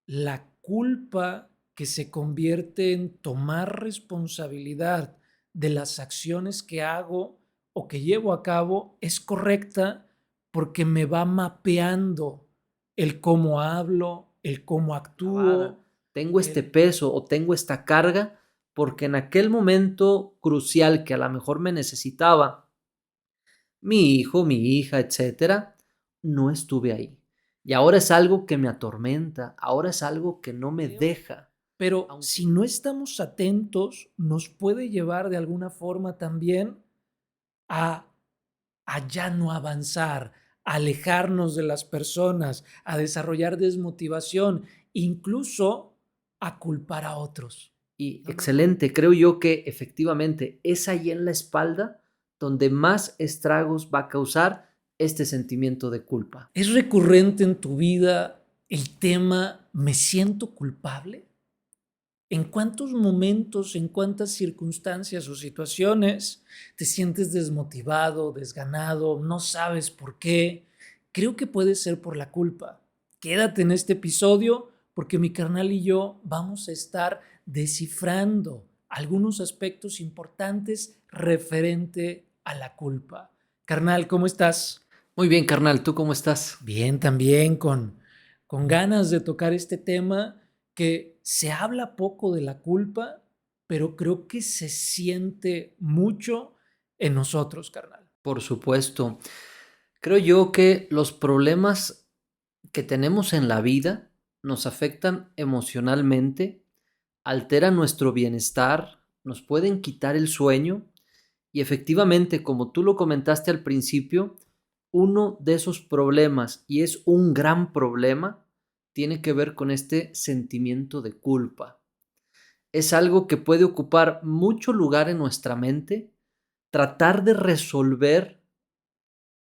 la culpa que se convierte en tomar responsabilidad de las acciones que hago o que llevo a cabo es correcta porque me va mapeando el cómo hablo, el cómo Vara, actúo, tengo este el... peso o tengo esta carga porque en aquel momento crucial que a lo mejor me necesitaba mi hijo, mi hija, etcétera, no estuve ahí. Y ahora es algo que me atormenta, ahora es algo que no me deja. Pero Aunque si no estamos atentos, nos puede llevar de alguna forma también a ya no avanzar, a alejarnos de las personas, a desarrollar desmotivación, incluso a culpar a otros. y ¿No lo crees? excelente, creo yo que efectivamente es ahí en la espalda donde más estragos va a causar este sentimiento de culpa. ¿Es recurrente en tu vida el tema me siento culpable? ¿En cuántos momentos, en cuántas circunstancias o situaciones te sientes desmotivado, desganado, no sabes por qué? Creo que puede ser por la culpa. Quédate en este episodio porque mi carnal y yo vamos a estar descifrando algunos aspectos importantes referente a la culpa. Carnal, ¿cómo estás? Muy bien, carnal, ¿tú cómo estás? Bien, también con ganas de tocar este tema que se habla poco de la culpa, pero creo que se siente mucho en nosotros, carnal. Por supuesto. Creo yo que los problemas que tenemos en la vida nos afectan emocionalmente, alteran nuestro bienestar, nos pueden quitar el sueño y efectivamente, como tú lo comentaste al principio, uno de esos problemas, y es un gran problema, tiene que ver con este sentimiento de culpa. Es algo que puede ocupar mucho lugar en nuestra mente, tratar de resolver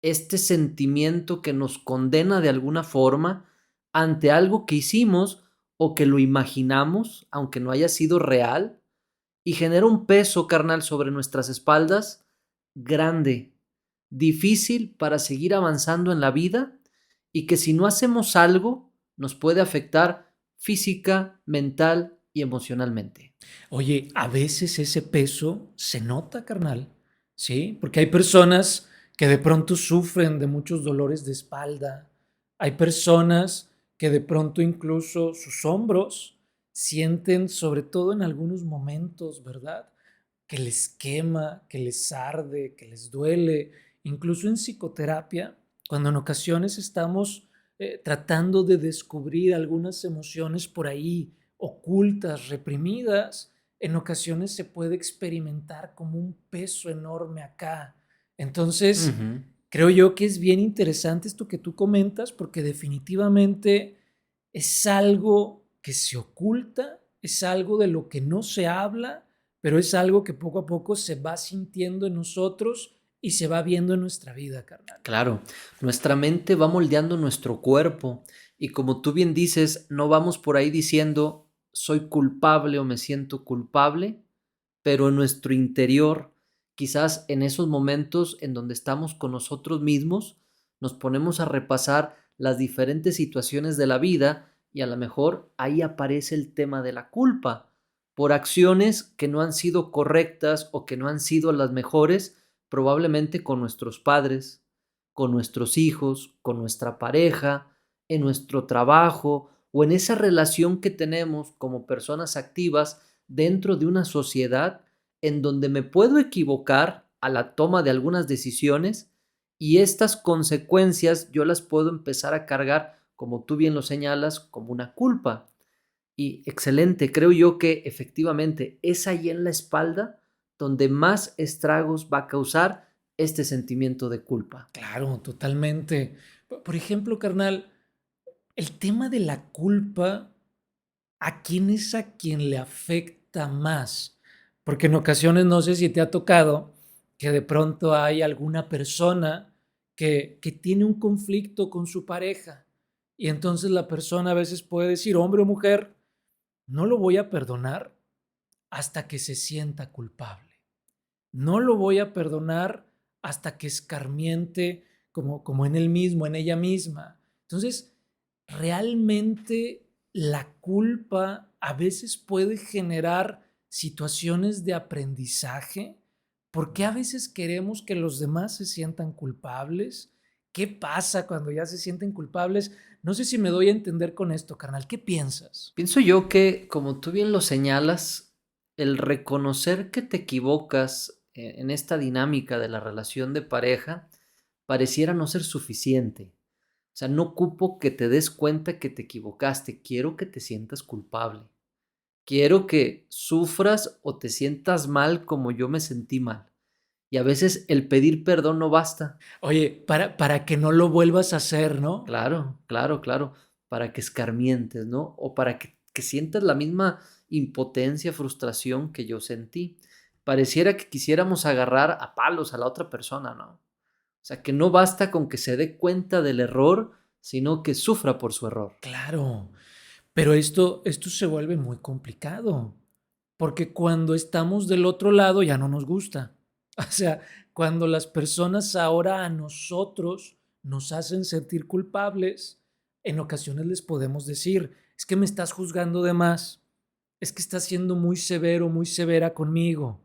este sentimiento que nos condena de alguna forma ante algo que hicimos o que lo imaginamos, aunque no haya sido real, y genera un peso carnal sobre nuestras espaldas grande, difícil para seguir avanzando en la vida y que si no hacemos algo nos puede afectar física, mental y emocionalmente. Oye, a veces ese peso se nota, carnal, ¿sí? Porque hay personas que de pronto sufren de muchos dolores de espalda. Hay personas que de pronto incluso sus hombros sienten, sobre todo en algunos momentos, ¿verdad? Que les quema, que les arde, que les duele. Incluso en psicoterapia, cuando en ocasiones estamos tratando de descubrir algunas emociones por ahí ocultas, reprimidas, en ocasiones se puede experimentar como un peso enorme acá. Entonces, Ujú. creo yo que es bien interesante esto que tú comentas porque definitivamente es algo que se oculta, es algo de lo que no se habla, pero es algo que poco a poco se va sintiendo en nosotros y se va viendo en nuestra vida, carnal. Claro, nuestra mente va moldeando nuestro cuerpo y como tú bien dices, no vamos por ahí diciendo soy culpable o me siento culpable, pero en nuestro interior, quizás en esos momentos en donde estamos con nosotros mismos, nos ponemos a repasar las diferentes situaciones de la vida y a lo mejor ahí aparece el tema de la culpa por acciones que no han sido correctas o que no han sido las mejores, probablemente con nuestros padres, con nuestros hijos, con nuestra pareja, en nuestro trabajo o en esa relación que tenemos como personas activas dentro de una sociedad en donde me puedo equivocar a la toma de algunas decisiones y estas consecuencias yo las puedo empezar a cargar, como tú bien lo señalas, como una culpa. Y excelente, creo yo que efectivamente es ahí en la espalda donde más estragos va a causar este sentimiento de culpa. Claro, totalmente. Por ejemplo, carnal, el tema de la culpa, ¿a quién es a quien le afecta más? Porque en ocasiones no sé si te ha tocado que de pronto hay alguna persona que tiene un conflicto con su pareja y entonces la persona a veces puede decir, hombre o mujer, no lo voy a perdonar hasta que se sienta culpable. No lo voy a perdonar hasta que escarmiente como en él mismo, en ella misma. Entonces, realmente la culpa a veces puede generar situaciones de aprendizaje. ¿Por qué a veces queremos que los demás se sientan culpables? ¿Qué pasa cuando ya se sienten culpables? No sé si me doy a entender con esto, carnal. ¿Qué piensas? Pienso yo que, como tú bien lo señalas, el reconocer que te equivocas en esta dinámica de la relación de pareja pareciera no ser suficiente. O sea, no ocupo que te des cuenta que te equivocaste, quiero que te sientas culpable. Quiero que sufras o te sientas mal como yo me sentí mal. Y a veces el pedir perdón no basta. Oye, para que no lo vuelvas a hacer, ¿no? Claro, claro, claro, para que escarmientes, ¿no? O para que sientas la misma impotencia, frustración que yo sentí. Pareciera que quisiéramos agarrar a palos a la otra persona, ¿no? O sea, que no basta con que se dé cuenta del error, sino que sufra por su error. Claro, pero esto se vuelve muy complicado, porque cuando estamos del otro lado ya no nos gusta. O sea, cuando las personas ahora a nosotros nos hacen sentir culpables, en ocasiones les podemos decir, es que me estás juzgando de más, es que estás siendo muy severo, muy severa conmigo,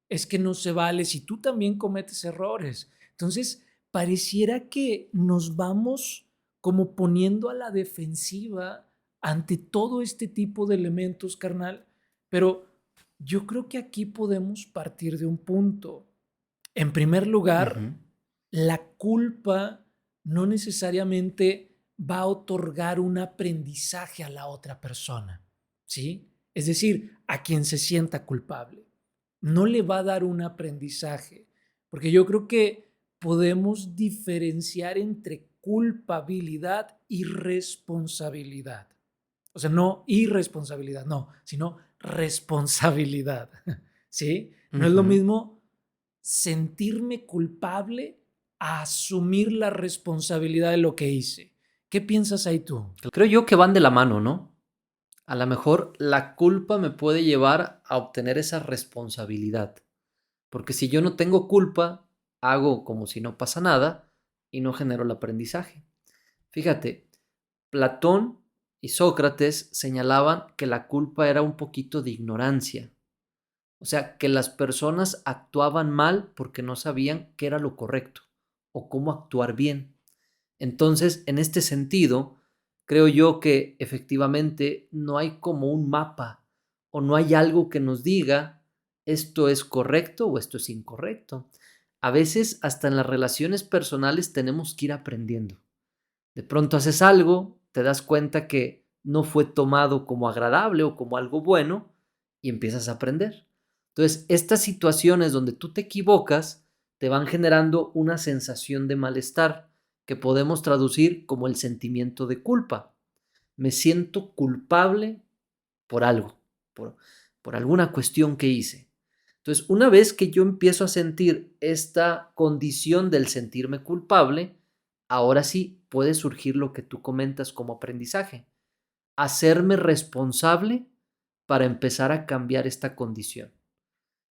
es que no se vale si tú también cometes errores. Entonces, pareciera que nos vamos como poniendo a la defensiva ante todo este tipo de elementos, carnal, pero yo creo que aquí podemos partir de un punto. En primer lugar, Ujú. la culpa no necesariamente va a otorgar un aprendizaje a la otra persona, ¿sí? Es decir, a quien se sienta culpable. No le va a dar un aprendizaje, porque yo creo que podemos diferenciar entre culpabilidad y responsabilidad. O sea, no irresponsabilidad, no, sino responsabilidad. ¿Sí? No es lo Ujú. mismo sentirme culpable a asumir la responsabilidad de lo que hice. ¿Qué piensas ahí tú? Creo yo que van de la mano, ¿no? A lo mejor la culpa me puede llevar a obtener esa responsabilidad. Porque si yo no tengo culpa, hago como si no pasa nada y no genero el aprendizaje. Fíjate, Platón y Sócrates señalaban que la culpa era un poquito de ignorancia. O sea, que las personas actuaban mal porque no sabían qué era lo correcto o cómo actuar bien. Entonces, en este sentido, creo yo que efectivamente no hay como un mapa o no hay algo que nos diga esto es correcto o esto es incorrecto. A veces hasta en las relaciones personales tenemos que ir aprendiendo. De pronto haces algo, te das cuenta que no fue tomado como agradable o como algo bueno y empiezas a aprender. Entonces, estas situaciones donde tú te equivocas te van generando una sensación de malestar que podemos traducir como el sentimiento de culpa. Me siento culpable por algo, por, por alguna cuestión que hice. Entonces, una vez que yo empiezo a sentir esta condición del sentirme culpable, ahora sí puede surgir lo que tú comentas como aprendizaje, hacerme responsable para empezar a cambiar esta condición.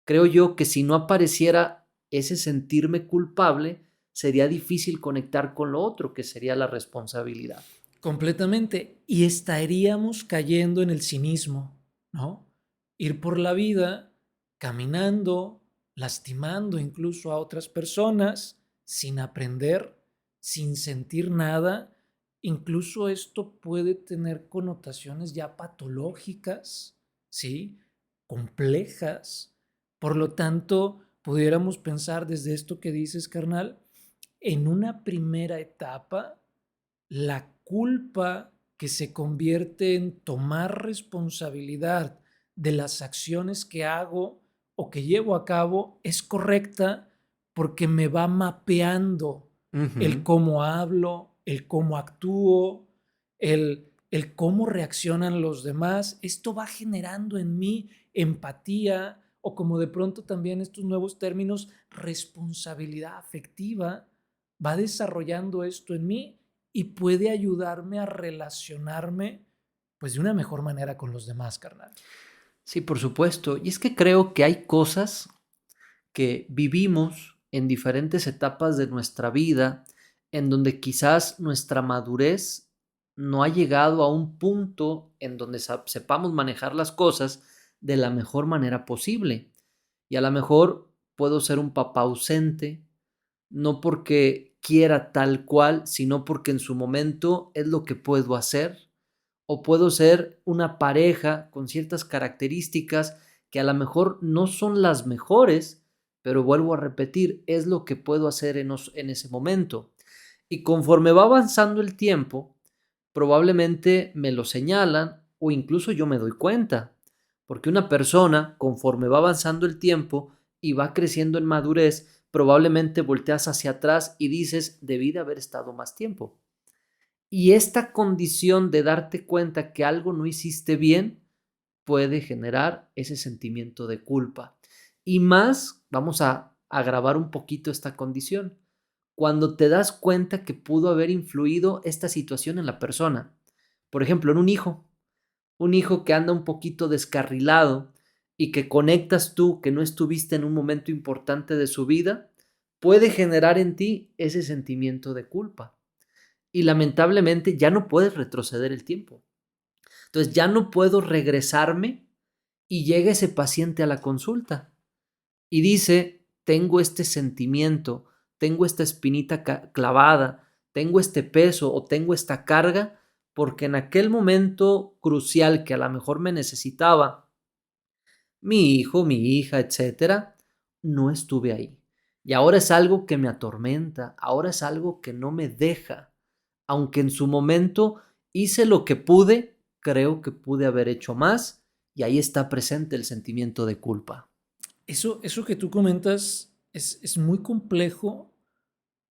Creo yo que si no apareciera ese sentirme culpable, sería difícil conectar con lo otro, que sería la responsabilidad. Completamente. Y estaríamos cayendo en el cinismo, ¿no? Ir por la vida caminando, lastimando incluso a otras personas, sin aprender, sin sentir nada. Incluso esto puede tener connotaciones ya patológicas, ¿sí? Complejas. Por lo tanto, pudiéramos pensar desde esto que dices, carnal, en una primera etapa, la culpa que se convierte en tomar responsabilidad de las acciones que hago o que llevo a cabo es correcta porque me va mapeando el Ujú. cómo hablo, el cómo actúo, el cómo reaccionan los demás. Esto va generando en mí empatía o como de pronto también estos nuevos términos, responsabilidad afectiva, va desarrollando esto en mí y puede ayudarme a relacionarme pues de una mejor manera con los demás, carnal. Sí, por supuesto. Y es que creo que hay cosas que vivimos en diferentes etapas de nuestra vida, en donde quizás nuestra madurez no ha llegado a un punto en donde sepamos manejar las cosas de la mejor manera posible. Y a lo mejor puedo ser un papá ausente, no porque quiera tal cual, sino porque en su momento es lo que puedo hacer. O puedo ser una pareja con ciertas características que a lo mejor no son las mejores, pero vuelvo a repetir, es lo que puedo hacer en ese momento. Y conforme va avanzando el tiempo, probablemente me lo señalan o incluso yo me doy cuenta, porque una persona, conforme va avanzando el tiempo y va creciendo en madurez, probablemente volteas hacia atrás y dices, debí de haber estado más tiempo. Y esta condición de darte cuenta que algo no hiciste bien puede generar ese sentimiento de culpa. Y más, vamos a agravar un poquito esta condición, cuando te das cuenta que pudo haber influido esta situación en la persona. Por ejemplo, en un hijo que anda un poquito descarrilado y que conectas tú que no estuviste en un momento importante de su vida, puede generar en ti ese sentimiento de culpa. Y lamentablemente ya no puedes retroceder el tiempo. Entonces ya no puedo regresarme y llega ese paciente a la consulta y dice, tengo este sentimiento, tengo esta espinita clavada, tengo este peso o tengo esta carga porque en aquel momento crucial que a lo mejor me necesitaba mi hijo, mi hija, etcétera, no estuve ahí. Y ahora es algo que me atormenta, ahora es algo que no me deja. Aunque en su momento hice lo que pude, creo que pude haber hecho más y ahí está presente el sentimiento de culpa. Eso que tú comentas es muy complejo,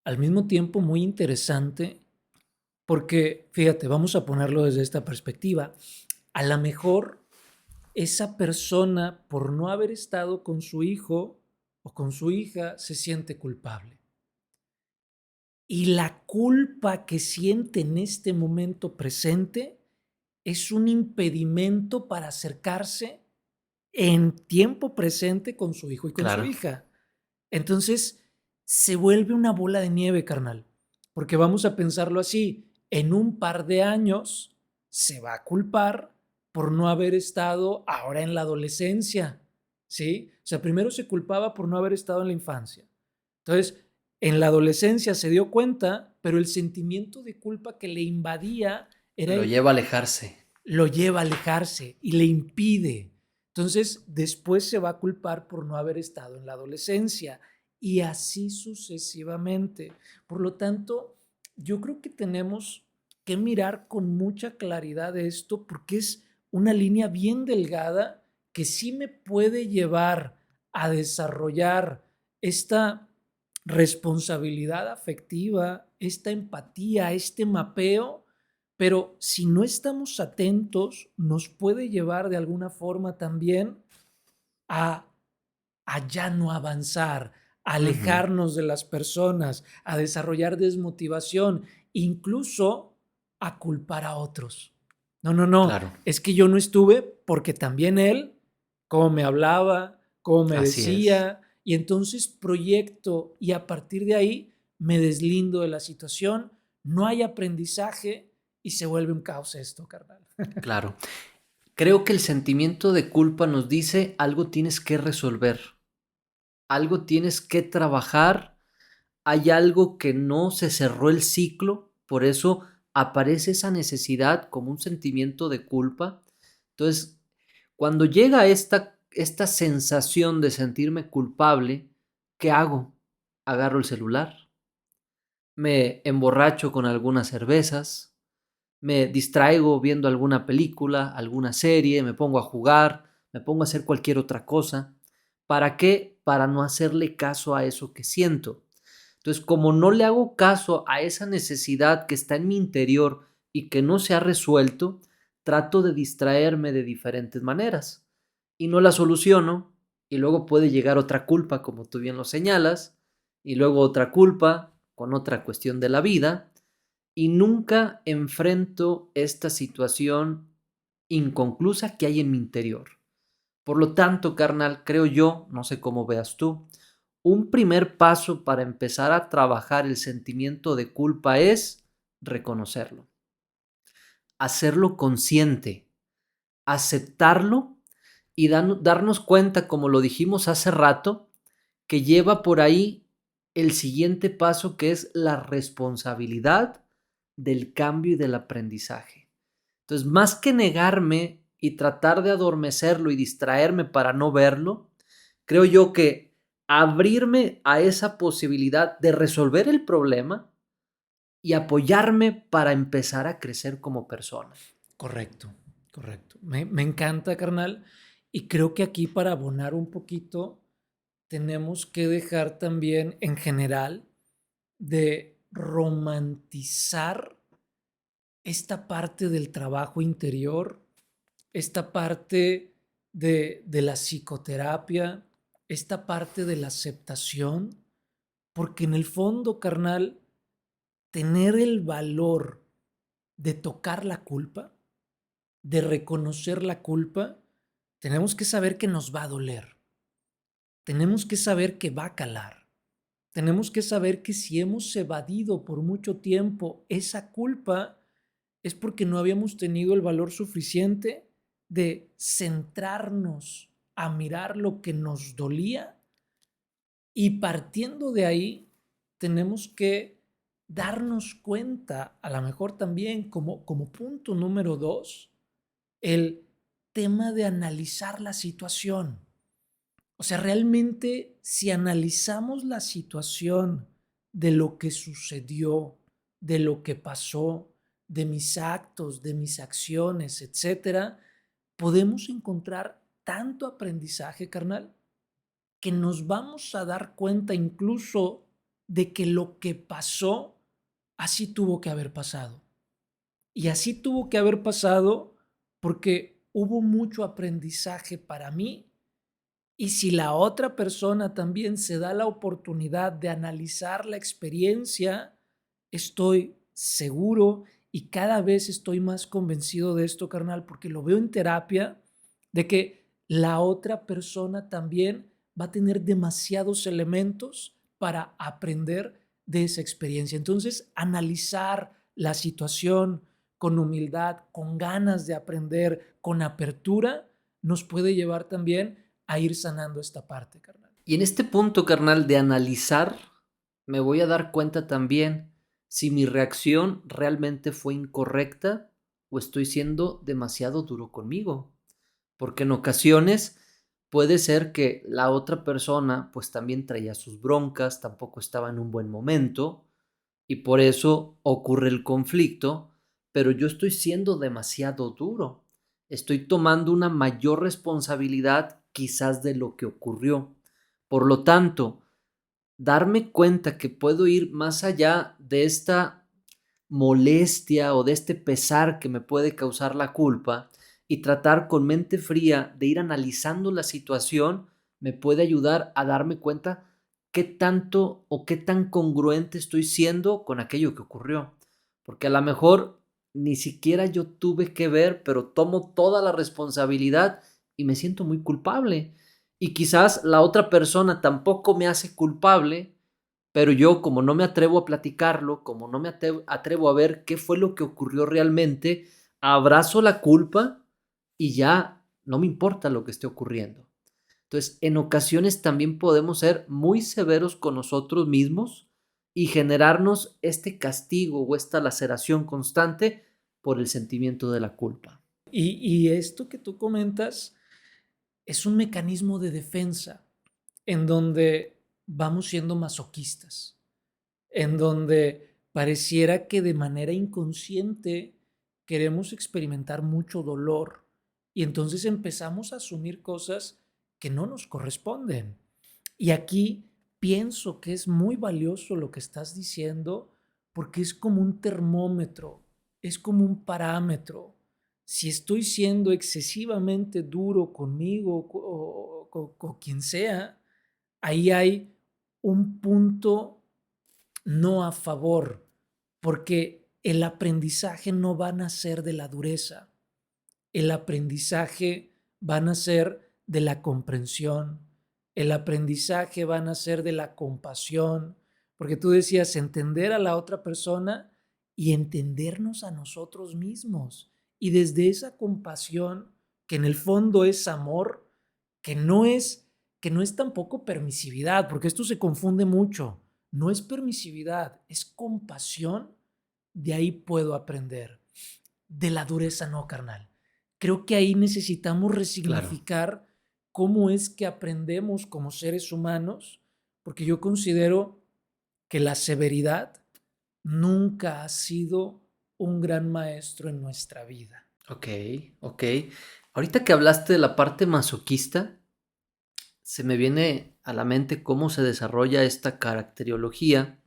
al mismo tiempo muy interesante, porque fíjate, vamos a ponerlo desde esta perspectiva. A lo mejor esa persona, por no haber estado con su hijo o con su hija, se siente culpable. Y la culpa que siente en este momento presente es un impedimento para acercarse en tiempo presente con su hijo y con su Claro. hija. Entonces, se vuelve una bola de nieve, carnal, porque vamos a pensarlo así, en un par de años se va a culpar por no haber estado ahora en la adolescencia, ¿sí? O sea, primero se culpaba por no haber estado en la infancia. Entonces, en la adolescencia se dio cuenta, pero el sentimiento de culpa que le invadía era Lo lleva a alejarse. lo lleva a alejarse y le impide. Entonces, después se va a culpar por no haber estado en la adolescencia y así sucesivamente. Por lo tanto, yo creo que tenemos que mirar con mucha claridad esto porque es una línea bien delgada que sí me puede llevar a desarrollar esta responsabilidad afectiva, esta empatía, este mapeo, pero si no estamos atentos, nos puede llevar de alguna forma también a, a ya no avanzar, a Ujú. alejarnos de las personas, a desarrollar desmotivación, incluso a culpar a otros. No, no, no, Claro, es que yo no estuve porque también él, como me hablaba, como me así es. decía, y entonces proyecto y a partir de ahí me deslindo de la situación, no hay aprendizaje y se vuelve un caos esto, carnal. Claro. Creo que el sentimiento de culpa nos dice algo tienes que resolver, algo tienes que trabajar, hay algo que no se cerró el ciclo, por eso aparece esa necesidad como un sentimiento de culpa. Entonces, cuando llega esta sensación de sentirme culpable, ¿qué hago? Agarro el celular, me emborracho con algunas cervezas, me distraigo viendo alguna película, alguna serie, me pongo a jugar, me pongo a hacer cualquier otra cosa. ¿Para qué? Para no hacerle caso a eso que siento. Entonces, como no le hago caso a esa necesidad que está en mi interior y que no se ha resuelto, trato de distraerme de diferentes maneras y no la soluciono y luego puede llegar otra culpa, como tú bien lo señalas, y luego otra culpa con otra cuestión de la vida y nunca enfrento esta situación inconclusa que hay en mi interior. Por lo tanto, carnal, creo yo, no sé cómo veas tú, un primer paso para empezar a trabajar el sentimiento de culpa es reconocerlo. hacerlo consciente, aceptarlo y darnos cuenta, como lo dijimos hace rato, que lleva por ahí el siguiente paso, que es la responsabilidad del cambio y del aprendizaje. Entonces, más que negarme y tratar de adormecerlo y distraerme para no verlo, creo yo que abrirme a esa posibilidad de resolver el problema y apoyarme para empezar a crecer como persona. Correcto, correcto. Me encanta, carnal. Y creo que aquí para abonar un poquito, tenemos que dejar también en general de romantizar esta parte del trabajo interior, esta parte de la psicoterapia, esta parte de la aceptación, porque en el fondo, carnal, tener el valor de tocar la culpa, de reconocer la culpa, tenemos que saber que nos va a doler. Tenemos que saber que va a calar. Tenemos que saber que si hemos evadido por mucho tiempo esa culpa, es porque no habíamos tenido el valor suficiente de centrarnos a mirar lo que nos dolía, y partiendo de ahí tenemos que darnos cuenta, a lo mejor también como punto número 2, el tema de analizar la situación. O sea, realmente si analizamos la situación de lo que sucedió, de lo que pasó, de mis actos, de mis acciones, etcétera, podemos encontrar tanto aprendizaje, carnal, que nos vamos a dar cuenta incluso de que lo que pasó así tuvo que haber pasado. Y así tuvo que haber pasado porque hubo mucho aprendizaje para mí. Y si la otra persona también se da la oportunidad de analizar la experiencia, estoy seguro y cada vez estoy más convencido de esto, carnal, porque lo veo en terapia, de que la otra persona también va a tener demasiados elementos para aprender de esa experiencia. Entonces, analizar la situación con humildad, con ganas de aprender, con apertura, nos puede llevar también a ir sanando esta parte, carnal. Y en este punto, carnal, de analizar, me voy a dar cuenta también si mi reacción realmente fue incorrecta o estoy siendo demasiado duro conmigo. Porque en ocasiones puede ser que la otra persona pues también traía sus broncas, tampoco estaba en un buen momento y por eso ocurre el conflicto, pero yo estoy siendo demasiado duro. Estoy tomando una mayor responsabilidad quizás de lo que ocurrió. Por lo tanto, darme cuenta que puedo ir más allá de esta molestia o de este pesar que me puede causar la culpa y tratar con mente fría de ir analizando la situación me puede ayudar a darme cuenta qué tanto o qué tan congruente estoy siendo con aquello que ocurrió. Porque a lo mejor ni siquiera yo tuve que ver, pero tomo toda la responsabilidad y me siento muy culpable. Y quizás la otra persona tampoco me hace culpable, pero yo, como no me atrevo a platicarlo, como no me atrevo a ver qué fue lo que ocurrió realmente, abrazo la culpa y ya no me importa lo que esté ocurriendo. Entonces, en ocasiones también podemos ser muy severos con nosotros mismos y generarnos este castigo o esta laceración constante por el sentimiento de la culpa. Y esto que tú comentas es un mecanismo de defensa en donde vamos siendo masoquistas, en donde pareciera que de manera inconsciente queremos experimentar mucho dolor y entonces empezamos a asumir cosas que no nos corresponden. Y aquí pienso que es muy valioso lo que estás diciendo porque es como un termómetro, es como un parámetro. Si estoy siendo excesivamente duro conmigo o quien sea, ahí hay un punto no a favor, porque el aprendizaje no va a nacer de la dureza, el aprendizaje va a nacer de la comprensión, el aprendizaje va a nacer de la compasión, porque tú decías entender a la otra persona y entendernos a nosotros mismos. Y desde esa compasión, que en el fondo es amor, que no es, que no es tampoco permisividad, porque esto se confunde mucho. No es permisividad, es compasión. De ahí puedo aprender. De la dureza no, carnal. Creo que ahí necesitamos Claro. resignificar cómo es que aprendemos como seres humanos, porque yo considero que la severidad nunca ha sido un gran maestro en nuestra vida. Ok, ok. Ahorita que hablaste de la parte masoquista, se me viene a la mente cómo se desarrolla esta caracteriología,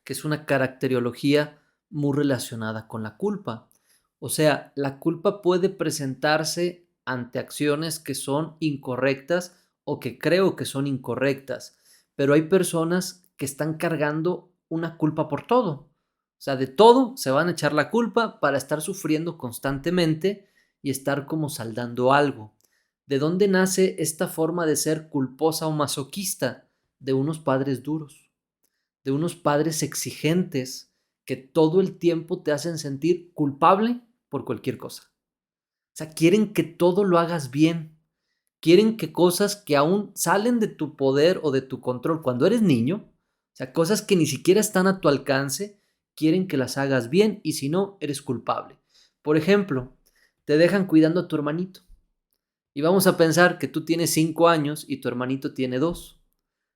que es una caracteriología muy relacionada con la culpa. O sea, la culpa puede presentarse ante acciones que son incorrectas o que creo que son incorrectas, pero hay personas que están cargando una culpa por todo. O sea, de todo se van a echar la culpa para estar sufriendo constantemente y estar como saldando algo. ¿De dónde nace esta forma de ser culposa o masoquista? De unos padres duros, de unos padres exigentes que todo el tiempo te hacen sentir culpable por cualquier cosa. O sea, quieren que todo lo hagas bien. Quieren que cosas que aún salen de tu poder o de tu control cuando eres niño, o sea, cosas que ni siquiera están a tu alcance, quieren que las hagas bien y si no, eres culpable. Por ejemplo, te dejan cuidando a tu hermanito y vamos a pensar que tú tienes 5 años y tu hermanito tiene 2.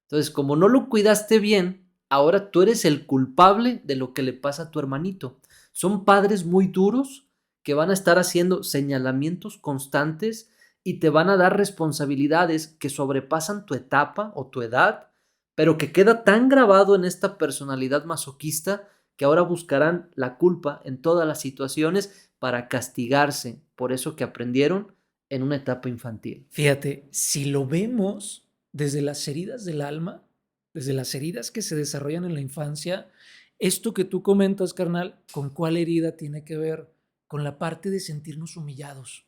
Entonces, como no lo cuidaste bien, ahora tú eres el culpable de lo que le pasa a tu hermanito. Son padres muy duros que van a estar haciendo señalamientos constantes y te van a dar responsabilidades que sobrepasan tu etapa o tu edad, pero que queda tan grabado en esta personalidad masoquista que ahora buscarán la culpa en todas las situaciones para castigarse por eso que aprendieron en una etapa infantil. Fíjate, si lo vemos desde las heridas del alma, desde las heridas que se desarrollan en la infancia, esto que tú comentas, carnal, ¿con cuál herida tiene que ver? Con la parte de sentirnos humillados.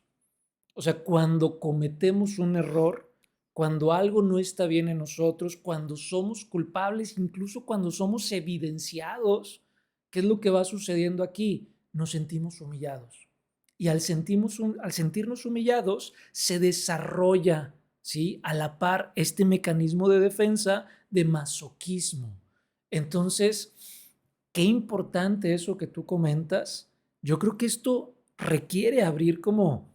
O sea, cuando cometemos un error, cuando algo no está bien en nosotros, cuando somos culpables, incluso cuando somos evidenciados, ¿qué es lo que va sucediendo aquí? Nos sentimos humillados. Y al sentirnos humillados, se desarrolla, ¿sí?, a la par este mecanismo de defensa de masoquismo. Entonces, qué importante eso que tú comentas. Yo creo que esto requiere abrir como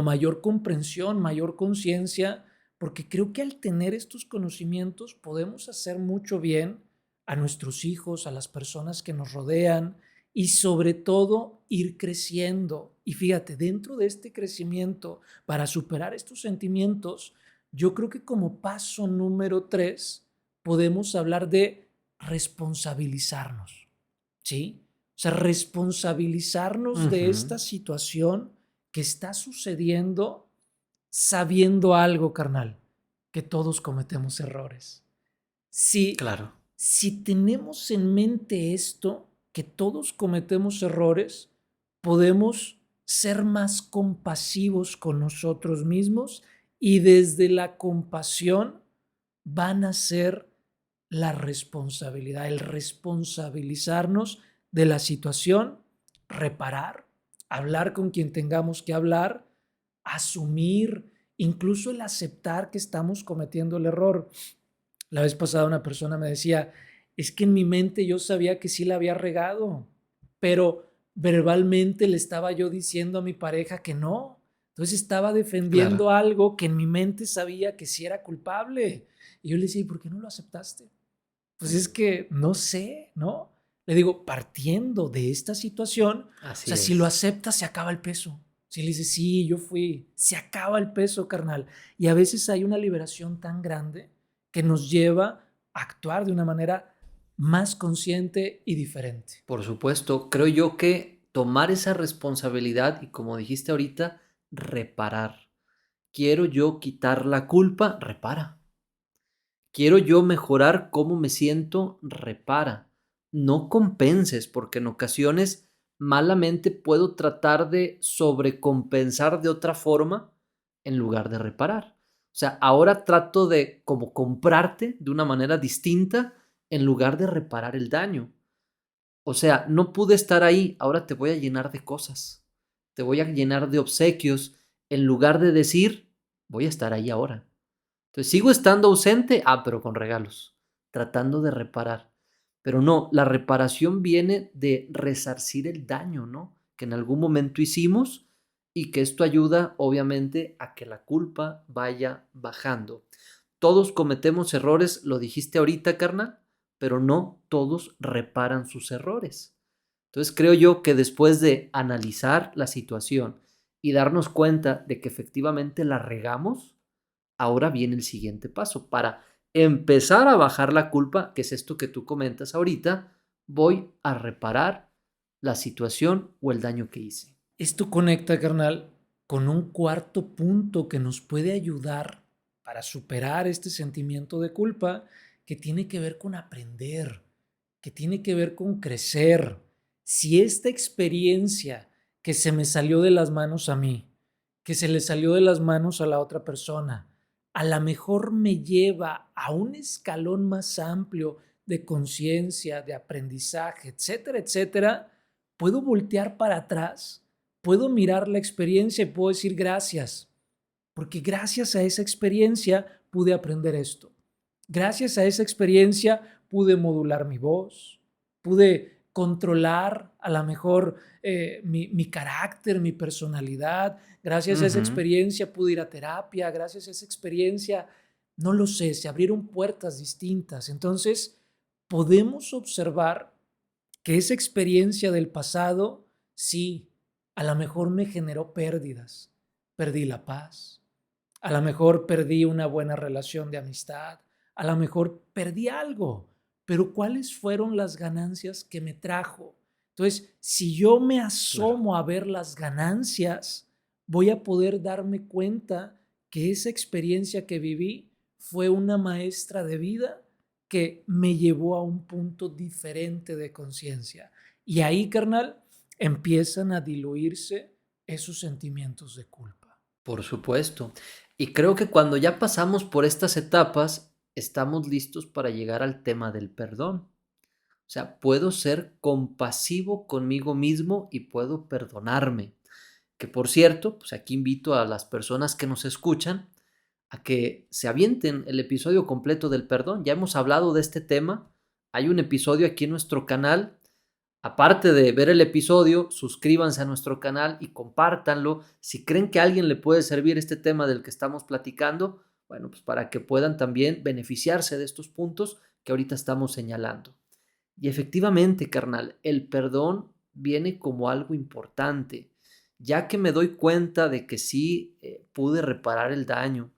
mayor comprensión, mayor conciencia, porque creo que al tener estos conocimientos podemos hacer mucho bien a nuestros hijos, a las personas que nos rodean y sobre todo ir creciendo. Y fíjate, dentro de este crecimiento, para superar estos sentimientos, yo creo que como paso número 3 podemos hablar de responsabilizarnos, ¿sí? O sea, responsabilizarnos de Ujú. esta situación que está sucediendo sabiendo algo, carnal, que todos cometemos errores. Si, Claro. si tenemos en mente esto, que todos cometemos errores, podemos ser más compasivos con nosotros mismos y desde la compasión van a ser la responsabilidad, el responsabilizarnos de la situación, reparar, hablar con quien tengamos que hablar, asumir, incluso el aceptar que estamos cometiendo el error. La vez pasada una persona me decía, es que en mi mente yo sabía que sí la había regado, pero verbalmente le estaba yo diciendo a mi pareja que no. Entonces estaba Claro. defendiendo algo que en mi mente sabía que sí era culpable. Y yo le decía, ¿y por qué no lo aceptaste? Pues es que no sé, ¿no? Le digo, partiendo de esta situación, o sea, Así si lo es. aceptas, se acaba el peso. Si le dices, sí, yo fui, se acaba el peso, carnal. Y a veces hay una liberación tan grande que nos lleva a actuar de una manera más consciente y diferente. Por supuesto, creo yo que tomar esa responsabilidad y como dijiste ahorita, reparar. Quiero yo quitar la culpa, repara. Quiero yo mejorar cómo me siento, repara. No compenses, porque en ocasiones malamente puedo tratar de sobrecompensar de otra forma en lugar de reparar. O sea, ahora trato de como comprarte de una manera distinta en lugar de reparar el daño. O sea, no pude estar ahí, ahora te voy a llenar de cosas, te voy a llenar de obsequios, en lugar de decir, voy a estar ahí ahora. Entonces, sigo estando ausente, pero con regalos, tratando de reparar. Pero no, la reparación viene de resarcir el daño, ¿no? Que en algún momento hicimos y que esto ayuda, obviamente, a que la culpa vaya bajando. Todos cometemos errores, lo dijiste ahorita, carnal, pero no todos reparan sus errores. Entonces creo yo que después de analizar la situación y darnos cuenta de que efectivamente la regamos, ahora viene el siguiente paso. Para empezar a bajar la culpa, que es esto que tú comentas ahorita, voy a reparar la situación o el daño que hice. Esto conecta, carnal, con un cuarto punto que nos puede ayudar para superar este sentimiento de culpa, que tiene que ver con aprender, que tiene que ver con crecer. Si esta experiencia que se me salió de las manos a mí, que se le salió de las manos a la otra persona, a lo mejor me lleva a un escalón más amplio de conciencia, de aprendizaje, etcétera, etcétera, puedo voltear para atrás, puedo mirar la experiencia y puedo decir gracias, porque gracias a esa experiencia pude aprender esto. Gracias a esa experiencia pude modular mi voz, pude controlar a lo mejor mi carácter, mi personalidad. Gracias a esa Ujú. experiencia pude ir a terapia, gracias a esa experiencia, no lo sé, se abrieron puertas distintas. Entonces, podemos observar que esa experiencia del pasado, sí, a lo mejor me generó pérdidas. Perdí la paz, a lo mejor perdí una buena relación de amistad, a lo mejor perdí algo, pero ¿cuáles fueron las ganancias que me trajo? Entonces, si yo me Claro. asomo a ver las ganancias, voy a poder darme cuenta que esa experiencia que viví fue una maestra de vida que me llevó a un punto diferente de conciencia. Y ahí, carnal, empiezan a diluirse esos sentimientos de culpa. Por supuesto. Y creo que cuando ya pasamos por estas etapas, estamos listos para llegar al tema del perdón. O sea, puedo ser compasivo conmigo mismo y puedo perdonarme. Que por cierto, pues aquí invito a las personas que nos escuchan a que se avienten el episodio completo del perdón. Ya hemos hablado de este tema. Hay un episodio aquí en nuestro canal. Aparte de ver el episodio, suscríbanse a nuestro canal y compártanlo. Si creen que a alguien le puede servir este tema del que estamos platicando, bueno, pues para que puedan también beneficiarse de estos puntos que ahorita estamos señalando. Y efectivamente, carnal, el perdón viene como algo importante, ya que me doy cuenta de que sí pude reparar el daño,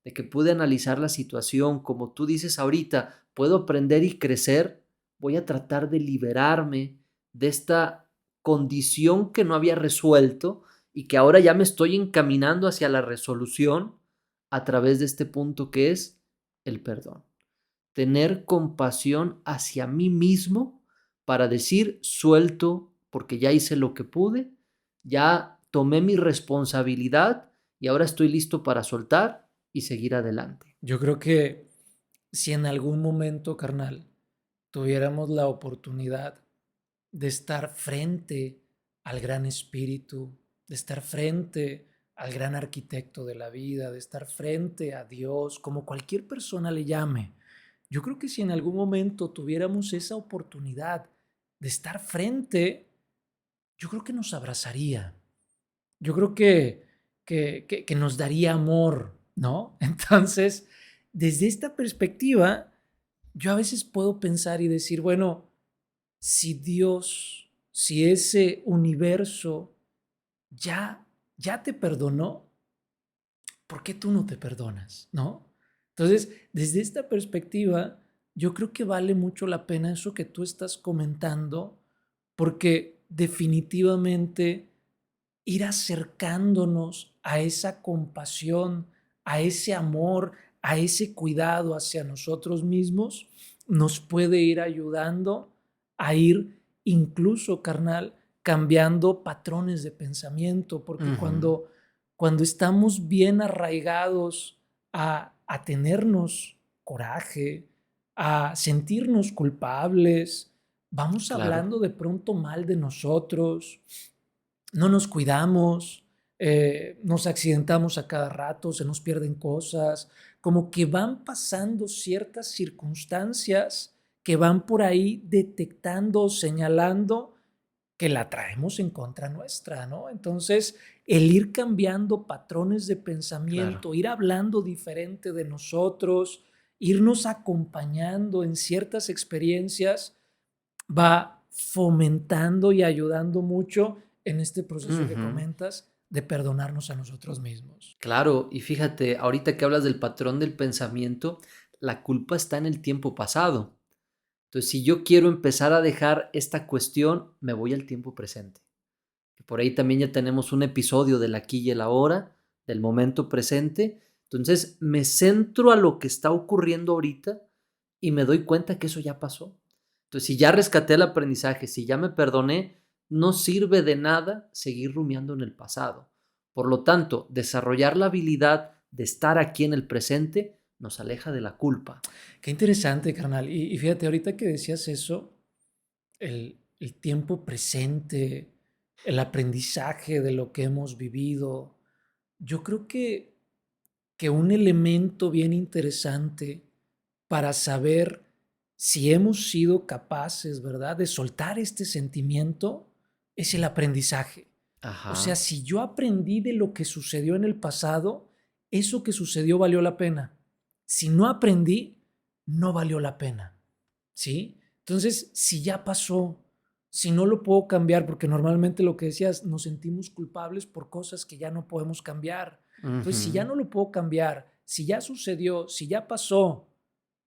de que pude analizar la situación, como tú dices ahorita, puedo aprender y crecer, voy a tratar de liberarme de esta condición que no había resuelto y que ahora ya me estoy encaminando hacia la resolución a través de este punto que es el perdón. Tener compasión hacia mí mismo para decir suelto porque ya hice lo que pude, ya tomé mi responsabilidad y ahora estoy listo para soltar y seguir adelante. Yo creo que si en algún momento, carnal, tuviéramos la oportunidad de estar frente al gran espíritu, de estar frente al gran arquitecto de la vida, de estar frente a Dios, como cualquier persona le llame, yo creo que si en algún momento tuviéramos esa oportunidad de estar frente, yo creo que nos abrazaría. Yo creo que nos daría amor, ¿no? Entonces, desde esta perspectiva, yo a veces puedo pensar y decir, bueno, si Dios, si ese universo ya te perdonó, ¿por qué tú no te perdonas, no? Entonces, desde esta perspectiva, yo creo que vale mucho la pena eso que tú estás comentando, porque definitivamente ir acercándonos a esa compasión, a ese amor, a ese cuidado hacia nosotros mismos, nos puede ir ayudando a ir incluso, carnal, cambiando patrones de pensamiento, porque Ujú. cuando estamos bien arraigados a tenernos coraje, a sentirnos culpables, vamos Claro. hablando de pronto mal de nosotros, no nos cuidamos, nos accidentamos a cada rato, se nos pierden cosas, como que van pasando ciertas circunstancias que van por ahí detectando, señalando que la traemos en contra nuestra, ¿no? Entonces, el ir cambiando patrones de Claro. pensamiento, ir hablando diferente de nosotros, irnos acompañando en ciertas experiencias, va fomentando y ayudando mucho en este proceso que Ujú. comentas de perdonarnos a nosotros mismos. Claro, y fíjate, ahorita que hablas del patrón del pensamiento, la culpa está en el tiempo pasado. Entonces, si yo quiero empezar a dejar esta cuestión, me voy al tiempo presente. Que por ahí también ya tenemos un episodio del aquí y el ahora, del momento presente. Entonces, me centro a lo que está ocurriendo ahorita y me doy cuenta que eso ya pasó. Entonces, si ya rescaté el aprendizaje, si ya me perdoné, no sirve de nada seguir rumiando en el pasado. Por lo tanto, desarrollar la habilidad de estar aquí en el presente nos aleja de la culpa. Qué interesante, carnal. Y fíjate, ahorita que decías eso, el tiempo presente, el aprendizaje de lo que hemos vivido, yo creo que un elemento bien interesante para saber si hemos sido capaces, ¿verdad?, de soltar este sentimiento es el aprendizaje. O sea, Ajá. si yo aprendí de lo que sucedió en el pasado, eso que sucedió valió la pena. Si no aprendí, no valió la pena. ¿Sí? Entonces, si ya pasó, si no lo puedo cambiar, porque normalmente lo que decías, nos sentimos culpables por cosas que ya no podemos cambiar. Entonces, si ya Ujú. no lo puedo cambiar, si ya sucedió, si ya pasó,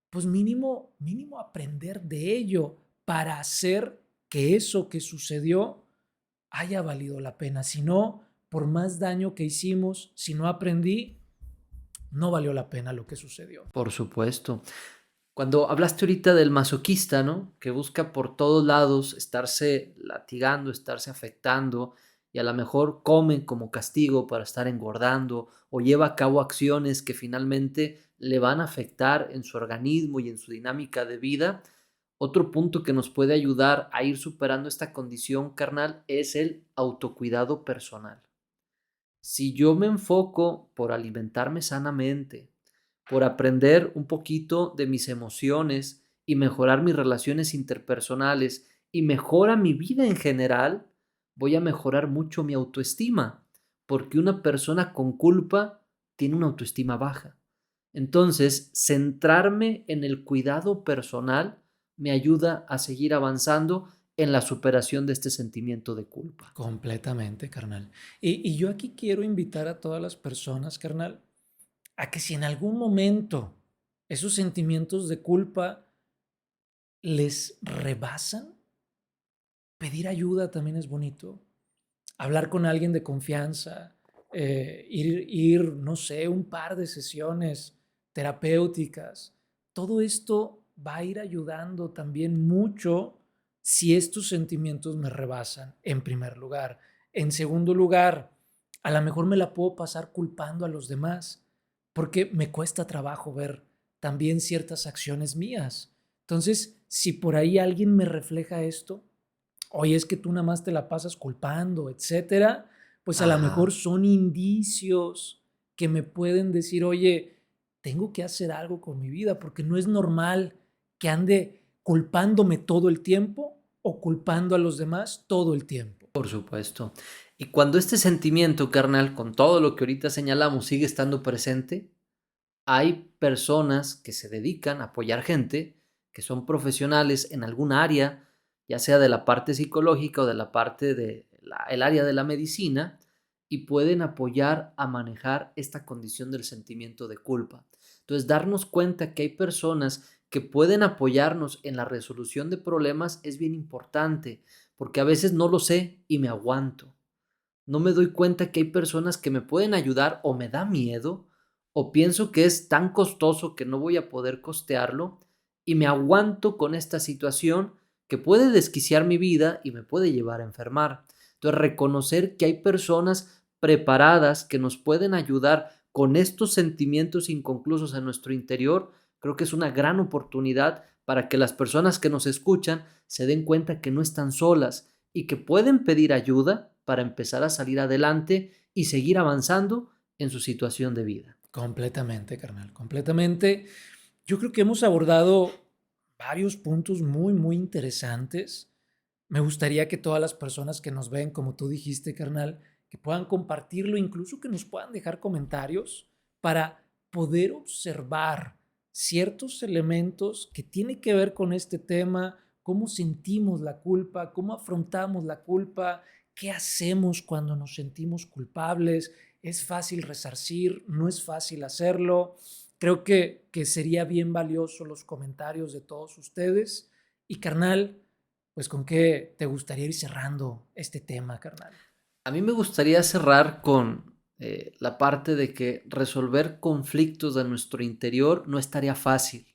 pues mínimo, mínimo aprender de ello para hacer que eso que sucedió haya valido la pena. Si no, por más daño que hicimos, si no aprendí, no valió la pena lo que sucedió. Por supuesto. Cuando hablaste ahorita del masoquista, ¿no? Que busca por todos lados estarse latigando, estarse afectando y a lo mejor come como castigo para estar engordando o lleva a cabo acciones que finalmente le van a afectar en su organismo y en su dinámica de vida. Otro punto que nos puede ayudar a ir superando esta condición carnal es el autocuidado personal. Si yo me enfoco por alimentarme sanamente, por aprender un poquito de mis emociones y mejorar mis relaciones interpersonales y mejora mi vida en general, voy a mejorar mucho mi autoestima, porque una persona con culpa tiene una autoestima baja. Entonces, centrarme en el cuidado personal me ayuda a seguir avanzando en la superación de este sentimiento de culpa. Completamente, carnal. Y yo aquí quiero invitar a todas las personas, carnal, a que si en algún momento esos sentimientos de culpa les rebasan, pedir ayuda también es bonito. Hablar con alguien de confianza, no sé, un par de sesiones terapéuticas. Todo esto va a ir ayudando también mucho si estos sentimientos me rebasan, en primer lugar. En segundo lugar, a lo mejor me la puedo pasar culpando a los demás, porque me cuesta trabajo ver también ciertas acciones mías. Entonces, si por ahí alguien me refleja esto, oye, es que tú nada más te la pasas culpando, etcétera, pues a lo mejor Ajá. son indicios que me pueden decir, oye, tengo que hacer algo con mi vida porque no es normal que ande culpándome todo el tiempo o culpando a los demás todo el tiempo. Por supuesto. Y cuando este sentimiento, carnal, con todo lo que ahorita señalamos, sigue estando presente, hay personas que se dedican a apoyar gente, que son profesionales en algún área, ya sea de la parte psicológica o de la parte de el área de la medicina, y pueden apoyar a manejar esta condición del sentimiento de culpa. Entonces, darnos cuenta que hay personas que pueden apoyarnos en la resolución de problemas es bien importante, porque a veces no lo sé y me aguanto. No me doy cuenta que hay personas que me pueden ayudar o me da miedo o pienso que es tan costoso que no voy a poder costearlo y me aguanto con esta situación que puede desquiciar mi vida y me puede llevar a enfermar. Entonces, reconocer que hay personas preparadas que nos pueden ayudar con estos sentimientos inconclusos en nuestro interior, creo que es una gran oportunidad para que las personas que nos escuchan se den cuenta que no están solas y que pueden pedir ayuda para empezar a salir adelante y seguir avanzando en su situación de vida. Completamente, carnal, completamente. Yo creo que hemos abordado varios puntos muy, muy interesantes. Me gustaría que todas las personas que nos ven, como tú dijiste, carnal, que puedan compartirlo, incluso que nos puedan dejar comentarios para poder observar ciertos elementos que tienen que ver con este tema, cómo sentimos la culpa, cómo afrontamos la culpa, qué hacemos cuando nos sentimos culpables. ¿Es fácil resarcir? ¿No es fácil hacerlo? Creo que sería bien valioso los comentarios de todos ustedes. Y carnal, pues ¿con qué te gustaría ir cerrando este tema, carnal? A mí me gustaría cerrar con la parte de que resolver conflictos de nuestro interior no es tarea fácil.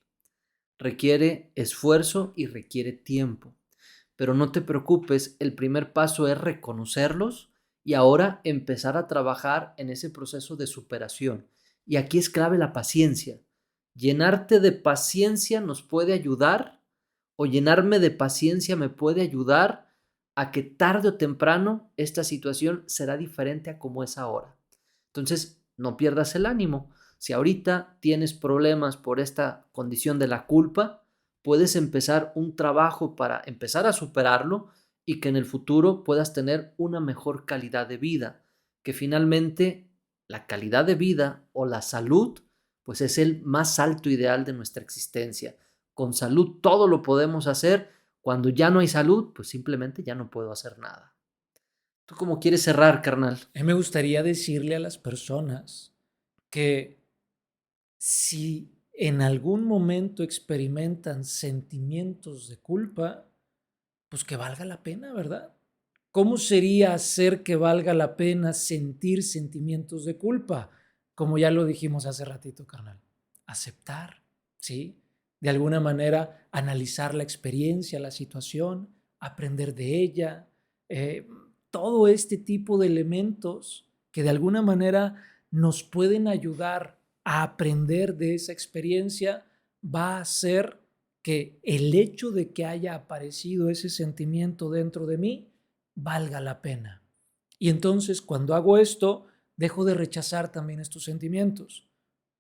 Requiere esfuerzo y requiere tiempo. Pero no te preocupes, el primer paso es reconocerlos y ahora empezar a trabajar en ese proceso de superación. Y aquí es clave la paciencia. Llenarte de paciencia nos puede ayudar, o llenarme de paciencia me puede ayudar a que tarde o temprano esta situación será diferente a como es ahora. Entonces, no pierdas el ánimo. Si ahorita tienes problemas por esta condición de la culpa, puedes empezar un trabajo para empezar a superarlo y que en el futuro puedas tener una mejor calidad de vida, que finalmente la calidad de vida o la salud pues es el más alto ideal de nuestra existencia. Con salud todo lo podemos hacer. Cuando ya no hay salud, pues simplemente ya no puedo hacer nada. ¿Tú cómo quieres cerrar, carnal? A mí me gustaría decirle a las personas que si en algún momento experimentan sentimientos de culpa, pues que valga la pena, ¿verdad? ¿Cómo sería hacer que valga la pena sentir sentimientos de culpa? Como ya lo dijimos hace ratito, carnal. Aceptar, ¿sí? De alguna manera analizar la experiencia, la situación, aprender de ella, eh, todo este tipo de elementos que de alguna manera nos pueden ayudar a aprender de esa experiencia va a hacer que el hecho de que haya aparecido ese sentimiento dentro de mí valga la pena. Y entonces cuando hago esto, dejo de rechazar también estos sentimientos.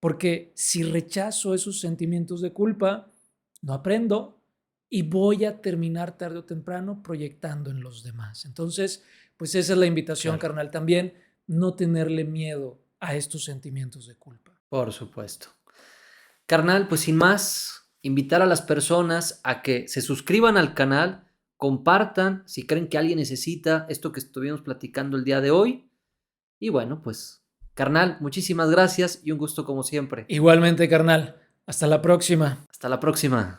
Porque si rechazo esos sentimientos de culpa, no aprendo y voy a terminar tarde o temprano proyectando en los demás. Entonces, pues esa es la invitación, Claro. carnal, también no tenerle miedo a estos sentimientos de culpa. Por supuesto. Carnal, pues sin más, invitar a las personas a que se suscriban al canal, compartan si creen que alguien necesita esto que estuvimos platicando el día de hoy. Y bueno, pues, carnal, muchísimas gracias y un gusto como siempre. Igualmente, carnal. Hasta la próxima. Hasta la próxima.